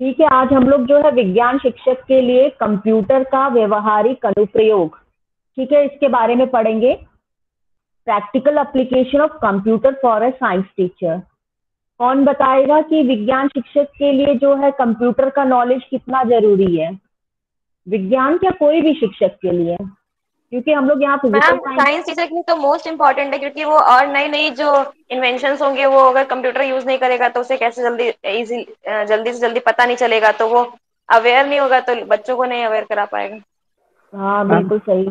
ठीक है, आज हम लोग जो है विज्ञान शिक्षक के लिए कंप्यूटर का व्यवहारिक अनुप्रयोग, ठीक है, इसके बारे में पढ़ेंगे। Practical application of computer for a science teacher. कौन बताएगा कि विज्ञान शिक्षक के लिए जो है कंप्यूटर का नॉलेज कितना जरूरी है? विज्ञान क्या, कोई भी शिक्षक के लिए, क्योंकि हम लोग यहाँ physical ma'am science. Science teacher के लिए तो मोस्ट इम्पोर्टेंट है, क्योंकि वो और नई नई जो इन्वेंशंस होंगे वो अगर कंप्यूटर यूज नहीं करेगा तो उसे कैसे जल्दी से जल्दी पता नहीं चलेगा, तो वो अवेयर नहीं होगा तो बच्चों को नहीं अवेयर करा पाएगा। हाँ मैम बिल्कुल सही।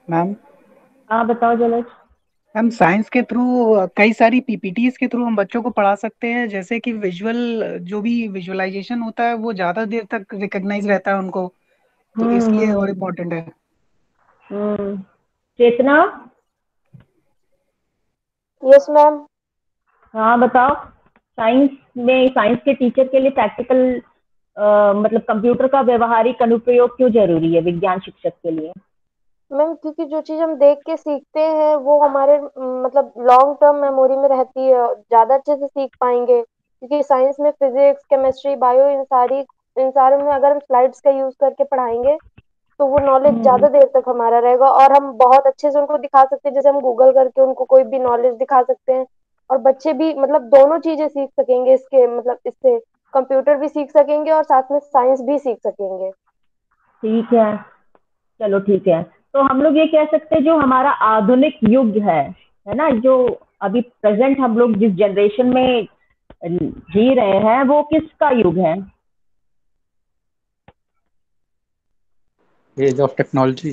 मैम हाँ बताओ जलज। मैम साइंस के थ्रू कई सारी पीपीटीज के थ्रू हम बच्चों को पढ़ा सकते हैं, जैसे कि विजुअल जो भी विजुअलाइजेशन होता है वो ज्यादा देर तक रिकॉग्नाइज रहता है उनको, तो इसलिए और हम्म। इम्पोर्टेंट है। हम्म। चेतना। Yes ma'am. हाँ बताओ। साइंस में, साइंस के टीचर के लिए प्रैक्टिकल मतलब कंप्यूटर का व्यवहारिक अनुप्रयोग क्यों जरूरी है विज्ञान शिक्षक के लिए? मैम क्योंकि जो चीज हम देख के सीखते हैं वो हमारे मतलब लॉन्ग टर्म मेमोरी में रहती है, ज्यादा अच्छे से सीख पाएंगे। क्योंकि साइंस में फिजिक्स, केमिस्ट्री, बायो, इन सारे में अगर हम स्लाइड्स का यूज करके पढ़ाएंगे तो वो नॉलेज हम्म। ज्यादा देर तक हमारा रहेगा, और हम बहुत अच्छे से उनको दिखा सकते हैं। जैसे हम गूगल करके उनको कोई भी नॉलेज दिखा सकते हैं, और बच्चे भी मतलब दोनों चीजें सीख सकेंगे इसके, मतलब इससे कंप्यूटर भी सीख सकेंगे और साथ में साइंस भी सीख सकेंगे। ठीक है, चलो ठीक है। तो हम लोग ये कह सकते हैं जो हमारा आधुनिक युग है ना, जो अभी प्रेजेंट हम लोग जिस जनरेशन में जी रहे हैं वो किसका युग है? Age of technology.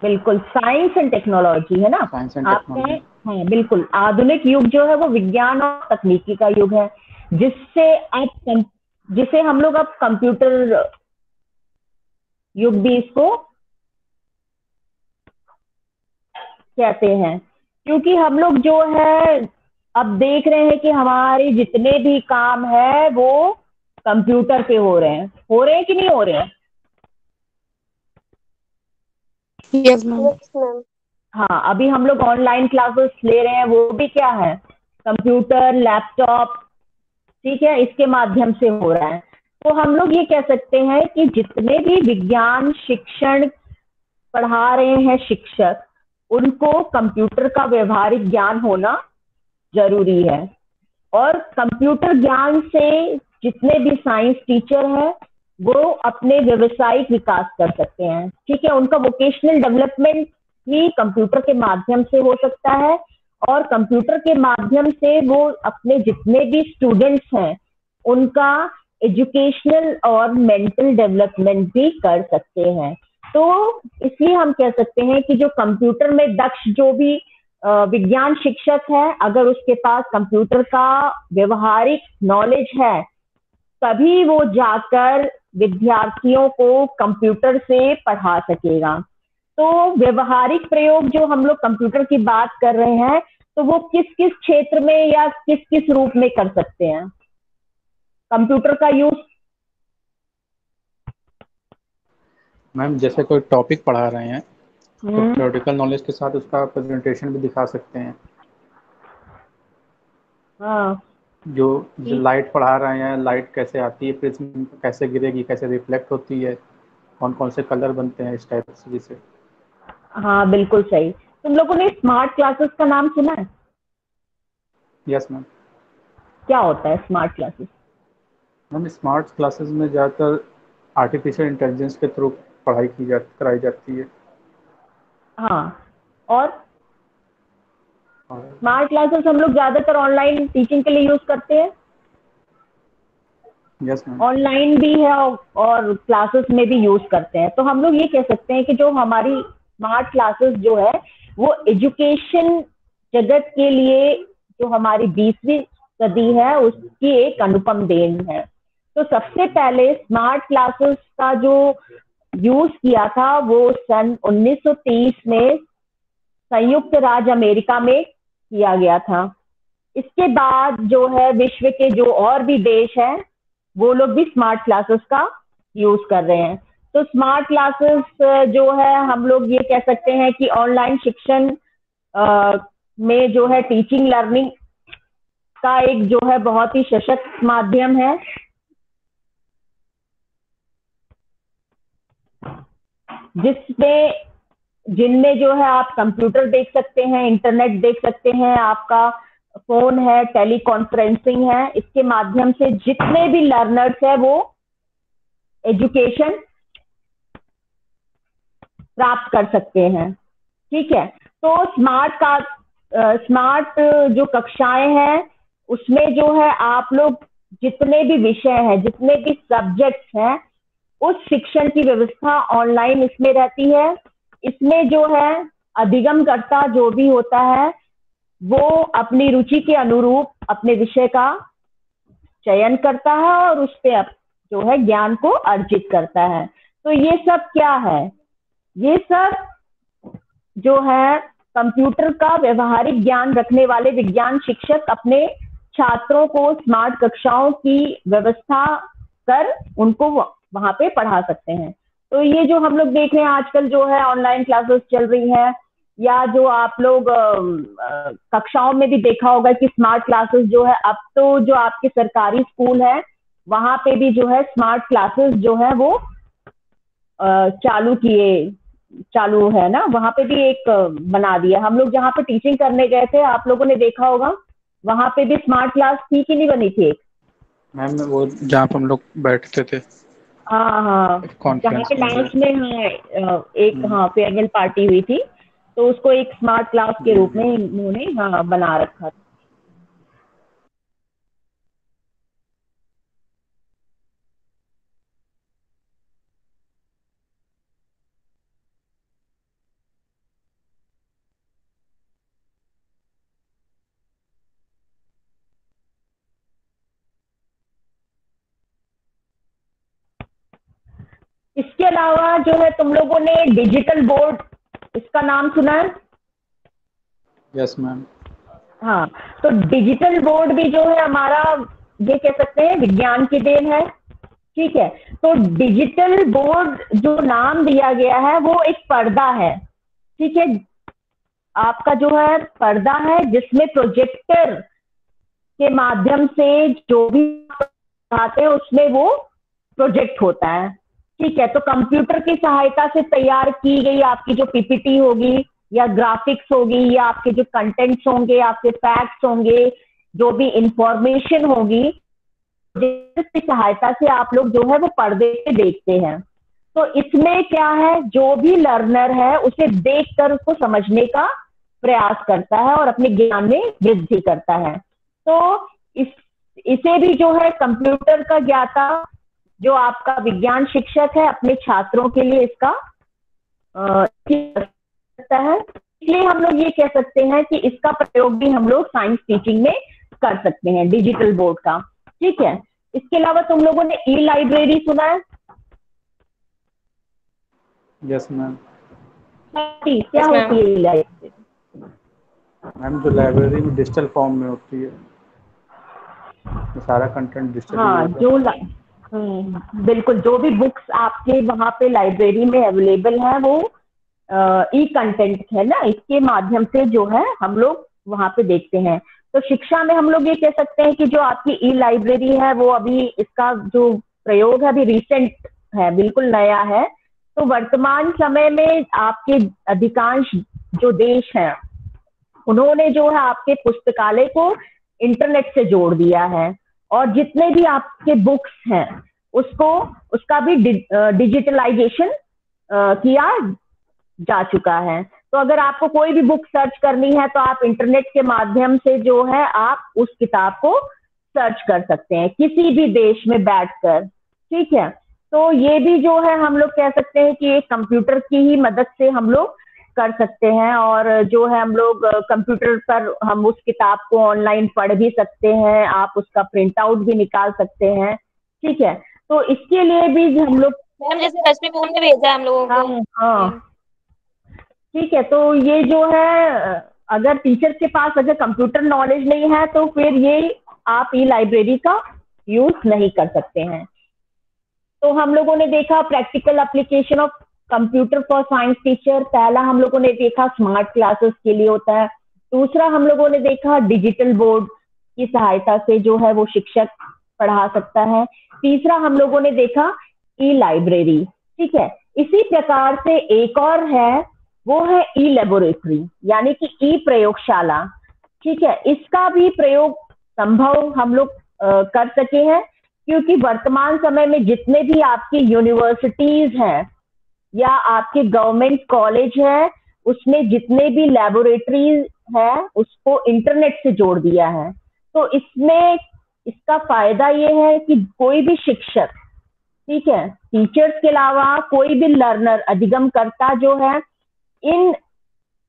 बिल्कुल, साइंस एंड टेक्नोलॉजी है ना। साइंस एंड आप कहें, टेक्नोलॉजी। हाँ बिल्कुल, आधुनिक युग जो है वो विज्ञान और तकनीकी का युग है, जिससे आप जिसे हम लोग अब कंप्यूटर युग भी इसको कहते हैं। क्योंकि हम लोग जो है अब देख रहे हैं कि हमारे जितने भी काम है वो कंप्यूटर पे हो रहे हैं कि नहीं हो रहे हैं? Yes ma'am. Yes ma'am. हाँ, अभी हम लोग ऑनलाइन क्लासेस ले रहे हैं, वो भी क्या है, कंप्यूटर, लैपटॉप, ठीक है, इसके माध्यम से हो रहा है। तो हम लोग ये कह सकते हैं कि जितने भी विज्ञान शिक्षण पढ़ा रहे हैं शिक्षक, उनको कंप्यूटर का व्यवहारिक ज्ञान होना जरूरी है। और कंप्यूटर ज्ञान से जितने भी साइंस टीचर हैं वो अपने व्यवसायिक विकास कर सकते हैं, ठीक है, उनका वोकेशनल डेवलपमेंट ही कंप्यूटर के माध्यम से हो सकता है। और कंप्यूटर के माध्यम से वो अपने जितने भी स्टूडेंट्स हैं उनका एजुकेशनल और मेंटल डेवलपमेंट भी कर सकते हैं। तो इसलिए हम कह सकते हैं कि जो कंप्यूटर में दक्ष जो भी विज्ञान शिक्षक है, अगर उसके पास कंप्यूटर का व्यवहारिक नॉलेज है तभी वो जाकर विद्यार्थियों को कंप्यूटर से पढ़ा सकेगा। तो व्यवहारिक प्रयोग जो हम लोग कंप्यूटर की बात कर रहे हैं, तो वो किस किस क्षेत्र में या किस किस रूप में कर सकते हैं कंप्यूटर का यूज? मैम जैसे कोई टॉपिक पढ़ा रहे हैं तो हम्म। थ्योरेटिकल नॉलेज के साथ उसका प्रेजेंटेशन भी दिखा सकते हैं। हाँ जो जो ठीक। लाइट पढ़ा रहे हैं, लाइट कैसे आती है, प्रिज्म कैसे गिरेगी, कैसे रिफ्लेक्ट होती है, कौन कौन से कलर बनते हैं, इस टाइप से जिसे। हाँ बिल्कुल सही। तुम लोगों ने स्मार्ट क्लासेस का नाम सुना है? Yes ma'am. क्या होता है smart classes? Ma'am smart classes में ज़्यादातर आर्टिफिशियल इंटेलिजेंस के थ्रू पढ़ाई कराई जाती है। हाँ, और और स्मार्ट क्लासेस हम लोग ज्यादातर ऑनलाइन टीचिंग के लिए यूज करते हैं। Yes ma'am. ऑनलाइन भी है और क्लासेस में भी यूज करते हैं। तो हम लोग ये कह सकते हैं कि जो हमारी स्मार्ट क्लासेस जो है वो एजुकेशन जगत के लिए, जो हमारी 20वीं सदी है उसकी एक अनुपम देन है। तो सबसे पहले स्मार्ट क्लासेस का जो यूज किया था वो सन 1930 में संयुक्त राज्य अमेरिका में किया गया था। इसके बाद जो है विश्व के जो और भी देश हैं वो लोग भी स्मार्ट क्लासेस का यूज कर रहे हैं। तो स्मार्ट क्लासेस जो है हम लोग ये कह सकते हैं कि ऑनलाइन शिक्षण में जो है टीचिंग लर्निंग का एक जो है बहुत ही सशक्त माध्यम है। जिसमें जिनमें जो है आप कंप्यूटर देख सकते हैं, इंटरनेट देख सकते हैं, आपका फोन है, टेली कॉन्फ्रेंसिंग है। इसके माध्यम से जितने भी लर्नर्स है वो एजुकेशन प्राप्त कर सकते हैं। ठीक है, तो स्मार्ट जो कक्षाएं हैं उसमें जो है आप लोग जितने भी विषय हैं, जितने भी सब्जेक्ट्स हैं, उस शिक्षण की व्यवस्था ऑनलाइन इसमें रहती है। इसमें जो है अधिगमकर्ता जो भी होता है वो अपनी रुचि के अनुरूप अपने विषय का चयन करता है और उस पे जो है ज्ञान को अर्जित करता है। तो ये सब क्या है? ये सब जो है कंप्यूटर का व्यवहारिक ज्ञान रखने वाले विज्ञान शिक्षक अपने छात्रों को स्मार्ट कक्षाओं की व्यवस्था कर उनको वहां पे पढ़ा सकते हैं। तो ये जो हम लोग देख रहे हैं आजकल जो है ऑनलाइन क्लासेस चल रही है, या जो आप लोग कक्षाओं में भी देखा होगा कि स्मार्ट क्लासेस जो है, अब तो जो आपके सरकारी स्कूल है वहां पे भी जो है स्मार्ट क्लासेस जो है वो चालू है ना, वहां पे भी एक बना दिया। हम लोग जहाँ पे टीचिंग करने गए थे, आप लोगों ने देखा होगा, वहां पे भी स्मार्ट क्लास थी कि नहीं बनी थी एक? मैम वो जहाँ पे हम लोग बैठते थे, हाँ हाँ, जहाँ कॉन्फ्रेंस पे में लास्ट में एक फेयरवेल पार्टी हुई थी, तो उसको एक स्मार्ट क्लास के रूप में इन्होंने बना रखा था। इसके अलावा जो है तुम लोगों ने डिजिटल बोर्ड, इसका नाम सुना है? Yes ma'am. हाँ, तो डिजिटल बोर्ड भी जो है हमारा, ये कह सकते हैं विज्ञान की देन है। ठीक है, तो डिजिटल बोर्ड जो नाम दिया गया है वो एक पर्दा है। ठीक है, आपका जो है पर्दा है जिसमें प्रोजेक्टर के माध्यम से जो भी पढ़ाते हैं उसमें वो प्रोजेक्ट होता है। ठीक है, तो कंप्यूटर की सहायता से तैयार की गई आपकी जो पीपीटी होगी या ग्राफिक्स होगी या आपके जो कंटेंट्स होंगे, आपके फैक्ट्स होंगे, जो भी इंफॉर्मेशन होगी, जिसकी सहायता से आप लोग जो है वो पर्दे पे देखते हैं। तो इसमें क्या है, जो भी लर्नर है उसे देखकर उसको समझने का प्रयास करता है और अपने ज्ञान में वृद्धि करता है। तो इसे भी जो है कंप्यूटर का ज्ञाता जो आपका विज्ञान शिक्षक है अपने छात्रों के लिए इसका सकता है। इसलिए हम लोग ये कह सकते हैं कि इसका प्रयोग भी हम लोग साइंस टीचिंग में कर सकते हैं, डिजिटल बोर्ड का। ठीक है, इसके अलावा तुम लोगों ने ई लाइब्रेरी सुना है? Yes ma'am. क्या होती है ई लाइब्रेरी? मैम जो लाइब्रेरी में डिजिटल फॉर्म में होती है, सारा कंटेंट डिजिटल। हाँ, बिल्कुल, जो भी बुक्स आपके वहां पे लाइब्रेरी में अवेलेबल है वो ई कंटेंट है ना, इसके माध्यम से जो है हम लोग वहां पे देखते हैं। तो शिक्षा में हम लोग ये कह सकते हैं कि जो आपकी ई लाइब्रेरी है वो अभी इसका जो प्रयोग है अभी रिसेंट है, बिल्कुल नया है। तो वर्तमान समय में आपके अधिकांश जो देश हैं उन्होंने जो है आपके पुस्तकालय को इंटरनेट से जोड़ दिया है, और जितने भी आपके बुक्स हैं उसका भी डिजिटलाइजेशन किया जा चुका है। तो अगर आपको कोई भी बुक सर्च करनी है तो आप इंटरनेट के माध्यम से जो है आप उस किताब को सर्च कर सकते हैं किसी भी देश में बैठकर। ठीक है, तो ये भी जो है हम लोग कह सकते हैं कि एक कंप्यूटर की ही मदद से हम लोग कर सकते हैं, और जो है हम लोग कंप्यूटर पर हम उस किताब को ऑनलाइन पढ़ भी सकते हैं, आप उसका प्रिंट आउट भी निकाल सकते हैं। ठीक है, तो इसके लिए भी हम लोग मैम जैसे रश्मि मैम ने भेजा हम लोगों को। हाँ, ठीक है, तो ये जो है अगर टीचर के पास अगर कंप्यूटर नॉलेज नहीं है तो फिर ये आप ई लाइब्रेरी का यूज नहीं कर सकते हैं। तो हम लोगों ने देखा practical application of computer for science teacher, पहला हम लोगों ने देखा स्मार्ट क्लासेस के लिए होता है, दूसरा हम लोगों ने देखा डिजिटल बोर्ड की सहायता से जो है वो शिक्षक पढ़ा सकता है, तीसरा हम लोगों ने देखा ई लाइब्रेरी। ठीक है, इसी प्रकार से एक और है, वो है ई लेबोरेटरी, यानी कि ई प्रयोगशाला। ठीक है, इसका भी प्रयोग संभव हम लोग कर सके हैं, क्योंकि वर्तमान समय में जितने भी आपकी यूनिवर्सिटीज हैं या आपके गवर्नमेंट कॉलेज है, उसमें जितने भी लेबोरेटरीज है उसको इंटरनेट से जोड़ दिया है। तो इसमें इसका फायदा ये है कि कोई भी शिक्षक, ठीक है, टीचर्स के अलावा कोई भी लर्नर, अधिगमकर्ता जो है, इन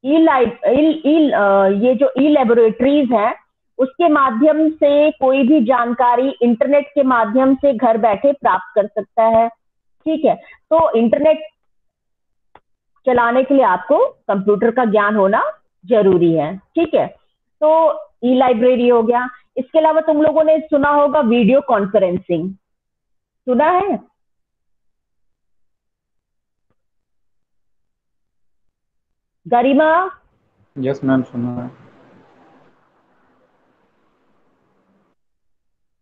ये जो ई लेबोरेटरीज है उसके माध्यम से कोई भी जानकारी इंटरनेट के माध्यम से घर बैठे प्राप्त कर सकता है। ठीक है, तो इंटरनेट चलाने के लिए आपको कंप्यूटर का ज्ञान होना जरूरी है। ठीक है, तो ई लाइब्रेरी हो गया। इसके अलावा तुम लोगों ने सुना होगा वीडियो कॉन्फ्रेंसिंग, सुना है? गरिमा? यस मैम, सुना है।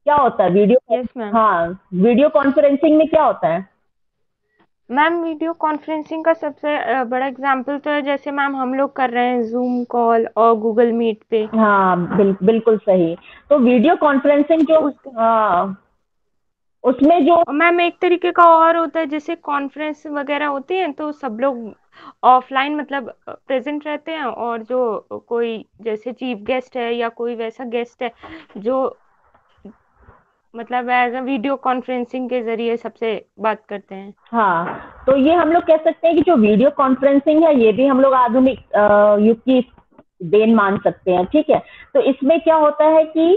क्या होता है वीडियो? Yes ma'am. हाँ, वीडियो कॉन्फ्रेंसिंग में क्या होता है? मैम वीडियो कॉन्फ्रेंसिंग का सबसे बड़ा एग्जाम्पल तो है, जैसे मैम हम लोग कर रहे हैं जूम कॉल और गूगल मीट पे। हाँ, बिल्कुल सही। तो वीडियो कॉन्फ्रेंसिंग जो उसमें जो और मैम एक तरीके का और होता है, जैसे कॉन्फ्रेंस वगैरह होती है तो सब लोग ऑफलाइन मतलब प्रेजेंट रहते हैं, और जो कोई जैसे चीफ गेस्ट है या कोई वैसा गेस्ट है जो मतलब एज अ वीडियो कॉन्फ्रेंसिंग के जरिए सबसे बात करते हैं। हाँ, तो ये हम लोग कह सकते हैं कि जो वीडियो कॉन्फ्रेंसिंग है ये भी हम लोग आधुनिक युग की देन मान सकते हैं। ठीक है, तो इसमें क्या होता है कि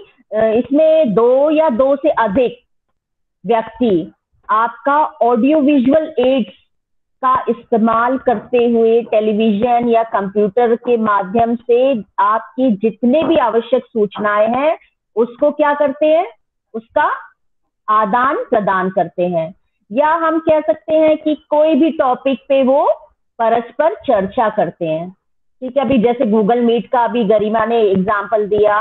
इसमें दो या दो से अधिक व्यक्ति आपका ऑडियो विजुअल एड्स का इस्तेमाल करते हुए टेलीविजन या कंप्यूटर के माध्यम से आपकी जितने भी आवश्यक सूचनाएं हैं उसको क्या करते हैं, उसका आदान प्रदान करते हैं। या हम कह सकते हैं कि कोई भी टॉपिक पे वो परस्पर चर्चा करते हैं। ठीक है, अभी जैसे गूगल मीट का अभी गरिमा ने एग्जाम्पल दिया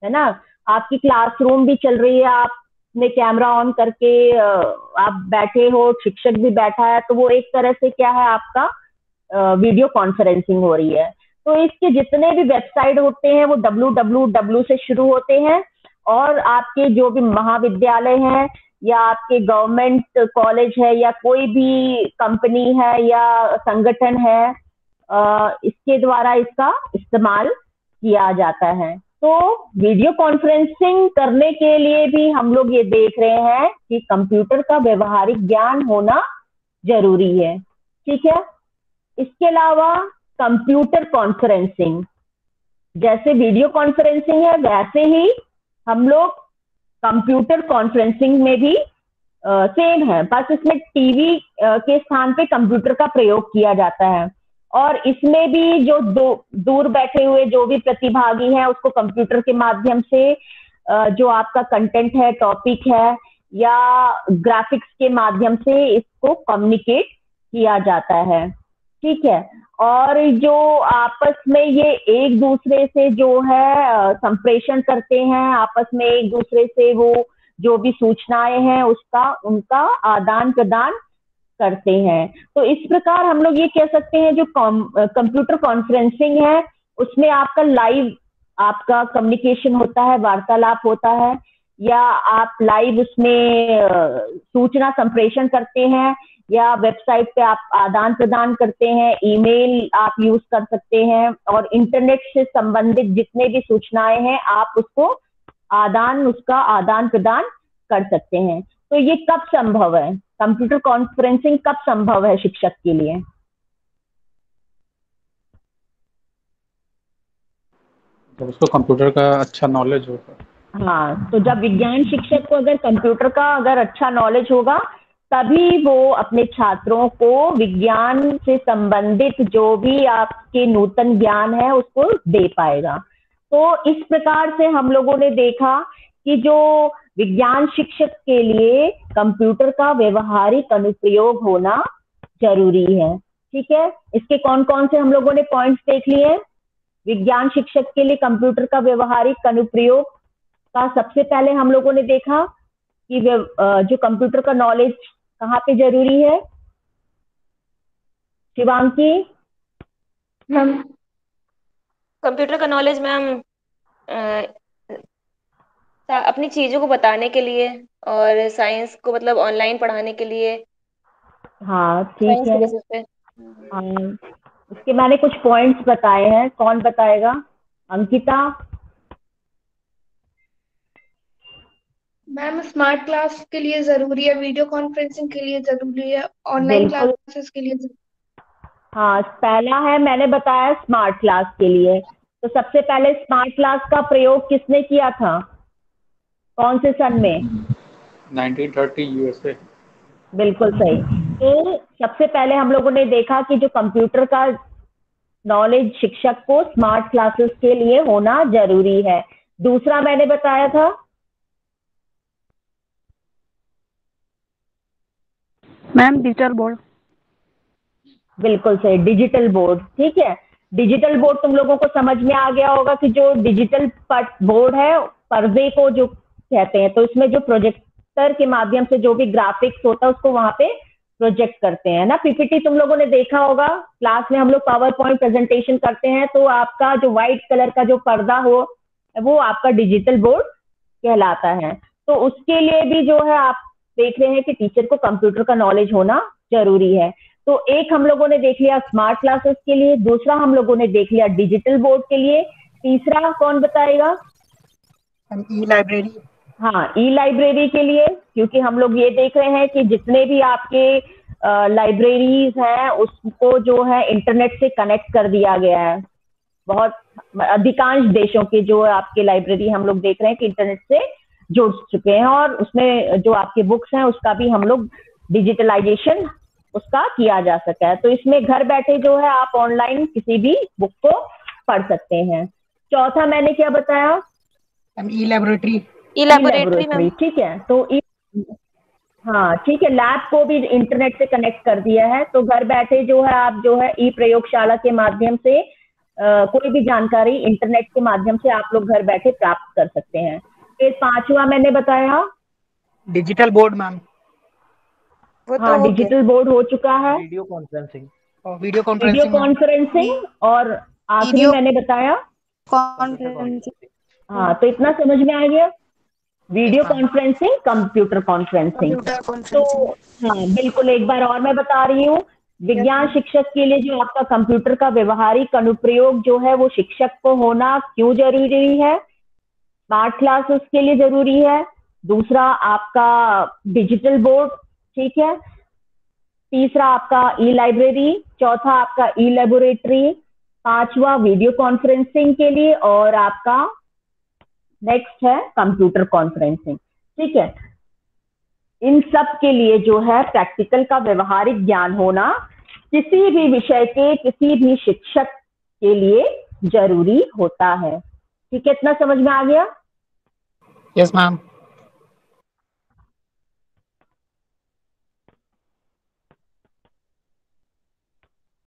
है ना, आपकी क्लासरूम भी चल रही है, आपने कैमरा ऑन करके आप बैठे हो, शिक्षक भी बैठा है, तो वो एक तरह से क्या है, आपका वीडियो कॉन्फ्रेंसिंग हो रही है। तो इसके जितने भी वेबसाइट होते हैं वो www से शुरू होते हैं, और आपके जो भी महाविद्यालय हैं या आपके गवर्नमेंट कॉलेज है या कोई भी कंपनी है या संगठन है, इसके द्वारा इसका इस्तेमाल किया जाता है। तो वीडियो कॉन्फ्रेंसिंग करने के लिए भी हम लोग ये देख रहे हैं कि कंप्यूटर का व्यवहारिक ज्ञान होना जरूरी है। ठीक है, इसके अलावा कंप्यूटर कॉन्फ्रेंसिंग, जैसे वीडियो कॉन्फ्रेंसिंग है वैसे ही हम लोग कंप्यूटर कॉन्फ्रेंसिंग में भी सेम है, बस इसमें टीवी के स्थान पे कंप्यूटर का प्रयोग किया जाता है। और इसमें भी जो दूर बैठे हुए जो भी प्रतिभागी हैं उसको कंप्यूटर के माध्यम से जो आपका कंटेंट है, टॉपिक है या ग्राफिक्स के माध्यम से इसको कम्युनिकेट किया जाता है। ठीक है, और जो आपस में ये एक दूसरे से जो है संप्रेषण करते हैं, आपस में एक दूसरे से वो जो भी सूचनाएं हैं उसका उनका आदान प्रदान करते हैं। तो इस प्रकार हम लोग ये कह सकते हैं जो कंप्यूटर कॉन्फ्रेंसिंग है उसमें आपका लाइव आपका कम्युनिकेशन होता है, वार्तालाप होता है, या आप लाइव उसमें सूचना संप्रेषण करते हैं, या वेबसाइट पे आप आदान प्रदान करते हैं, ईमेल आप यूज कर सकते हैं, और इंटरनेट से संबंधित जितने भी सूचनाएं हैं आप उसको उसका आदान प्रदान कर सकते हैं। तो ये कब संभव है, कंप्यूटर कॉन्फ्रेंसिंग कब संभव है शिक्षक के लिए? जब उसको कंप्यूटर का अच्छा नॉलेज होगा। हाँ, तो जब विज्ञान शिक्षक को अगर कंप्यूटर का अगर अच्छा नॉलेज होगा तभी वो अपने छात्रों को विज्ञान से संबंधित जो भी आपके नूतन ज्ञान है उसको दे पाएगा। तो इस प्रकार से हम लोगों ने देखा कि जो विज्ञान शिक्षक के लिए कंप्यूटर का व्यवहारिक अनुप्रयोग होना जरूरी है। ठीक है, इसके कौन कौन से हम लोगों ने पॉइंट्स देख लिए? विज्ञान शिक्षक के लिए कंप्यूटर का व्यवहारिक अनुप्रयोग का सबसे पहले हम लोगों ने देखा कि जो कंप्यूटर का नॉलेज कहाँ पे जरूरी है? शिवांगी। मैम कंप्यूटर का नॉलेज मैम अपनी चीजों को बताने के लिए और साइंस को मतलब ऑनलाइन पढ़ाने के लिए, हाँ ठीक साइंस के है। बेसिस पे। इसके मैंने कुछ पॉइंट्स बताए हैं, कौन बताएगा? अंकिता। मैम स्मार्ट क्लास के लिए जरूरी है, वीडियो कॉन्फ्रेंसिंग के लिए जरूरी है, ऑनलाइन बिल्कुल। क्लासेस के लिए हाँ, पहला है मैंने बताया स्मार्ट क्लास के लिए। तो सबसे पहले स्मार्ट क्लास का प्रयोग किसने किया था, कौन से सन में? 1930 यूएसए। बिल्कुल सही। तो सबसे पहले हम लोगों ने देखा कि जो कंप्यूटर का नॉलेज शिक्षक को स्मार्ट क्लासेस के लिए होना जरूरी है। दूसरा मैंने बताया था मैम डिजिटल बोर्ड। बिल्कुल सही, डिजिटल बोर्ड। ठीक है, डिजिटल बोर्ड तुम लोगों को समझ में आ गया होगा कि जो डिजिटल बोर्ड है, पर्दे को जो कहते हैं, तो इसमें जो प्रोजेक्टर के माध्यम से जो भी ग्राफिक्स होता है उसको वहां पे प्रोजेक्ट करते हैं ना। पीपीटी तुम लोगों ने देखा होगा, क्लास में हम लोग पावर पॉइंट प्रेजेंटेशन करते हैं, तो आपका जो व्हाइट कलर का जो पर्दा हो वो आपका डिजिटल बोर्ड कहलाता है। तो उसके लिए भी जो है आप देख रहे हैं कि टीचर को कंप्यूटर का नॉलेज होना जरूरी है। तो एक हम लोगों ने देख लिया स्मार्ट क्लासेस के लिए, दूसरा हम लोगों ने देख लिया डिजिटल बोर्ड के लिए, तीसरा कौन बताएगा? ई लाइब्रेरी। हाँ, ई लाइब्रेरी के लिए, क्योंकि हम लोग ये देख रहे हैं कि जितने भी आपके लाइब्रेरीज हैं उसको जो है इंटरनेट से कनेक्ट कर दिया गया है। बहुत अधिकांश देशों के जो आपके लाइब्रेरी हम लोग देख रहे हैं कि इंटरनेट से जुड़ चुके हैं, और उसमें जो आपके बुक्स हैं उसका भी हम लोग डिजिटलाइजेशन उसका किया जा सका है। तो इसमें घर बैठे जो है आप ऑनलाइन किसी भी बुक को पढ़ सकते हैं। चौथा मैंने क्या बताया? ई लेबोरेटरी। ई लेबोरेटरी मैम। ठीक है, तो हाँ ठीक है, लैब को भी इंटरनेट से कनेक्ट कर दिया है, तो घर बैठे जो है आप जो है ई प्रयोगशाला के माध्यम से कोई भी जानकारी इंटरनेट के माध्यम से आप लोग घर बैठे प्राप्त कर सकते हैं। फिर पांचवा मैंने बताया डिजिटल बोर्ड मैम। वो तो हाँ, हो गया। डिजिटल बोर्ड हो चुका है। Video conferencing. और video video conferencing ma'am. Conferencing, और आखिरी वीडियो मैंने बताया कॉन्फ्रेंसिंग। हाँ, तो इतना समझ में आ गया, video ma'am. Conferencing, computer conferencing. Computer तो कॉन्फ्रेंसिंग। हाँ बिल्कुल, एक बार और मैं बता रही हूँ, विज्ञान शिक्षक के लिए जो आपका कंप्यूटर का व्यवहारिक अनुप्रयोग जो है वो शिक्षक को होना क्यों जरूरी है? स्मार्ट क्लासेस के लिए जरूरी है। दूसरा आपका डिजिटल बोर्ड, ठीक है। तीसरा आपका ई लाइब्रेरी, चौथा आपका ई लेबोरेटरी, पांचवा वीडियो कॉन्फ्रेंसिंग के लिए, और आपका नेक्स्ट है कंप्यूटर कॉन्फ्रेंसिंग। ठीक है, इन सब के लिए जो है प्रैक्टिकल का व्यवहारिक ज्ञान होना किसी भी विषय के किसी भी शिक्षक के लिए जरूरी होता है। ठीक है, इतना समझ में आ गया? Yes ma'am.